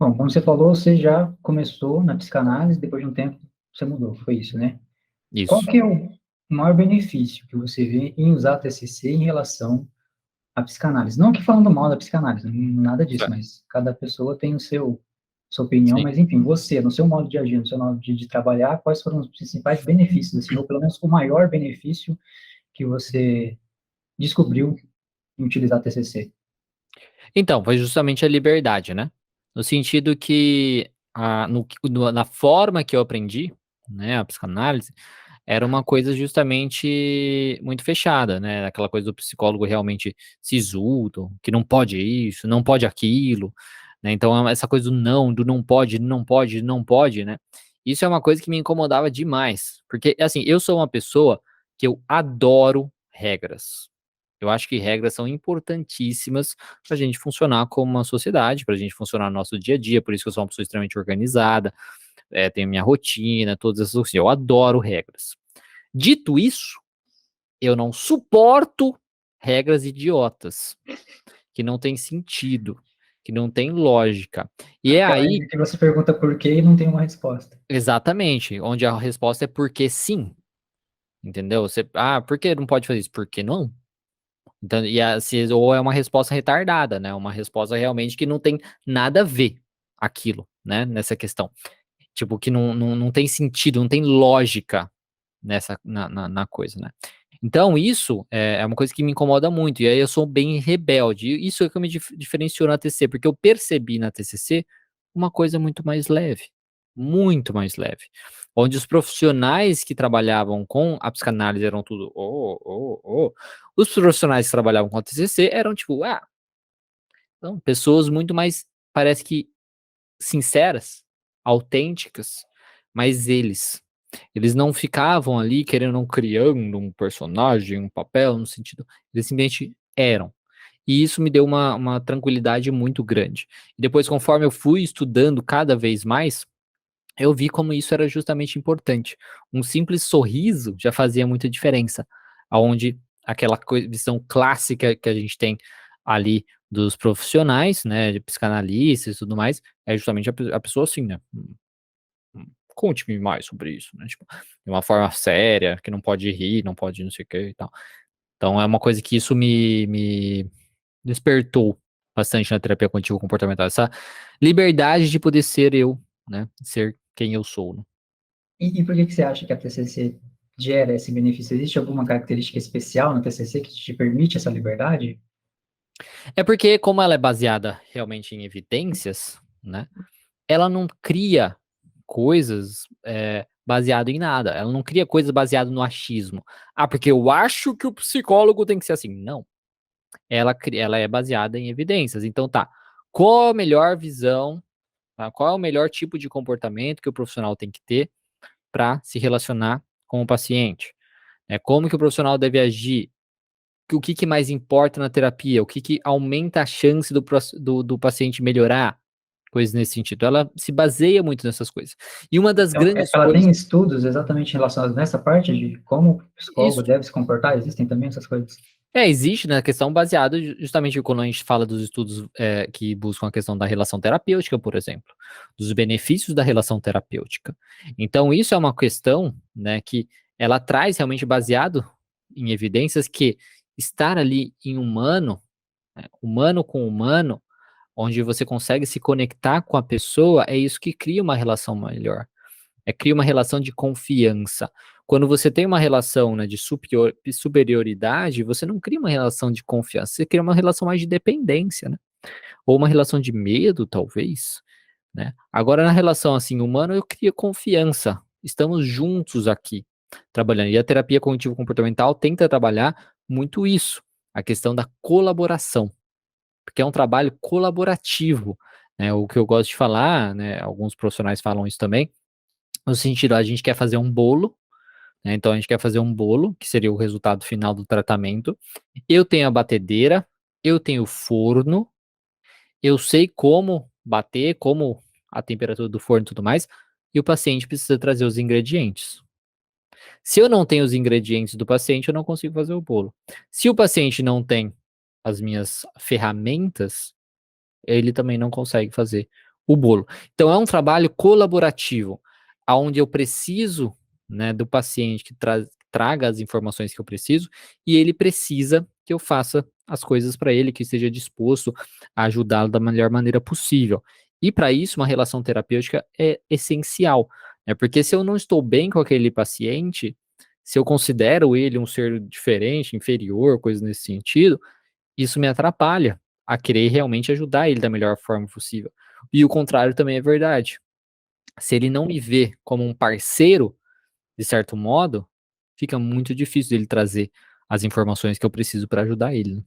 Bom, como você falou, você já começou na psicanálise, depois de um tempo você mudou, foi isso, né? Qual Isso. que é o maior benefício que você vê em usar a TCC em relação à psicanálise? Não que falando mal da psicanálise, nada disso, Certo. mas cada pessoa tem sua opinião, Sim. mas enfim, você, no seu modo de agir, no seu modo de trabalhar, quais foram os principais benefícios, assim, ou pelo menos o maior benefício que você descobriu em utilizar a TCC? Então, foi justamente a liberdade, né? No sentido que na forma que eu aprendi, né, a psicanálise, era uma coisa justamente muito fechada, né? Aquela coisa do psicólogo realmente sisudo, que não pode isso, não pode aquilo, né? Então, essa coisa do não pode, não pode, não pode, né? Isso é uma coisa que me incomodava demais, porque assim, eu sou uma pessoa que eu adoro regras. Eu acho que regras são importantíssimas para a gente funcionar como uma sociedade, para a gente funcionar no nosso dia a dia. Por isso que eu sou uma pessoa extremamente organizada, tenho minha rotina, todas essas coisas. Eu adoro regras. Dito isso, eu não suporto regras idiotas, que não têm sentido, que não têm lógica. E é Aquela aí, ainda que você pergunta por quê e não tem uma resposta. exatamente, onde a resposta é porque sim, entendeu? Você, por que não pode fazer isso? Porque não? Então, ou é uma resposta retardada, né? Uma resposta realmente que não tem nada a ver aquilo, né? Nessa questão. Tipo, que não tem sentido, não tem lógica na coisa, né? Então, isso é uma coisa que me incomoda muito. E aí eu sou bem rebelde. E isso é que eu me diferencio na TCC, porque eu percebi na TCC uma coisa muito mais leve. Muito mais leve. Onde os profissionais que trabalhavam com a psicanálise eram tudo. Os profissionais que trabalhavam com a TCC eram tipo, são pessoas muito mais, parece que sinceras, autênticas, mas eles não ficavam ali querendo criando um personagem, um papel, no sentido, eles simplesmente eram. E isso me deu uma tranquilidade muito grande. E depois, conforme eu fui estudando cada vez mais, eu vi como isso era justamente importante. Um simples sorriso já fazia muita diferença, aonde aquela visão clássica que a gente tem ali dos profissionais, né, de psicanalistas e tudo mais, é justamente a pessoa assim, né? Conte-me mais sobre isso, né? Tipo, de uma forma séria, que não pode rir, não pode não sei o que e tal. Então é uma coisa que isso me despertou bastante na terapia cognitivo comportamental, essa liberdade de poder ser eu, né? Ser quem eu sou, né? E por que que você acha que a TCC gera esse benefício? Existe alguma característica especial na TCC que te permite essa liberdade? É porque, como ela é baseada realmente em evidências, né? Ela não cria coisas baseado em nada. Ela não cria coisas baseado no achismo. Porque eu acho que o psicólogo tem que ser assim. Não. Ela é baseada em evidências. Então tá. Qual a melhor visão? Tá? Qual é o melhor tipo de comportamento que o profissional tem que ter para se relacionar com o paciente? Como que o profissional deve agir? O que, que mais importa na terapia? O que, que aumenta a chance do paciente melhorar? Coisas nesse sentido. Ela se baseia muito nessas coisas. E uma das Então, grandes ela coisas. tem estudos exatamente relacionados nessa parte de como o psicólogo Isso. deve se comportar? Existem também essas coisas? Existe na questão baseado justamente quando a gente fala dos estudos que buscam a questão da relação terapêutica, por exemplo, dos benefícios da relação terapêutica. Então, isso é uma questão, né, que ela traz realmente baseado em evidências que estar ali em humano, né, humano com humano, onde você consegue se conectar com a pessoa, é isso que cria uma relação melhor. Cria uma relação de confiança. Quando você tem uma relação, né, de superioridade, você não cria uma relação de confiança, você cria uma relação mais de dependência, né? Ou uma relação de medo, talvez, né? Agora, na relação assim humana, eu crio confiança. Estamos juntos aqui, trabalhando. E a terapia cognitivo-comportamental tenta trabalhar muito isso, a questão da colaboração, porque é um trabalho colaborativo, né? O que eu gosto de falar, né? Alguns profissionais falam isso também, no sentido, a gente quer fazer um bolo, né? Então a gente quer fazer um bolo, que seria o resultado final do tratamento. Eu tenho a batedeira, eu tenho o forno, eu sei como bater, como a temperatura do forno e tudo mais, e o paciente precisa trazer os ingredientes. Se eu não tenho os ingredientes do paciente, eu não consigo fazer o bolo. Se o paciente não tem as minhas ferramentas, ele também não consegue fazer o bolo. Então é um trabalho colaborativo, aonde eu preciso, né, do paciente que traga as informações que eu preciso, e ele precisa que eu faça as coisas para ele, que esteja disposto a ajudá-lo da melhor maneira possível. E para isso, uma relação terapêutica é essencial, né? Porque se eu não estou bem com aquele paciente, se eu considero ele um ser diferente, inferior, coisas nesse sentido, isso me atrapalha a querer realmente ajudar ele da melhor forma possível. E o contrário também é verdade. Se ele não me vê como um parceiro, de certo modo, fica muito difícil dele trazer as informações que eu preciso para ajudar ele, né.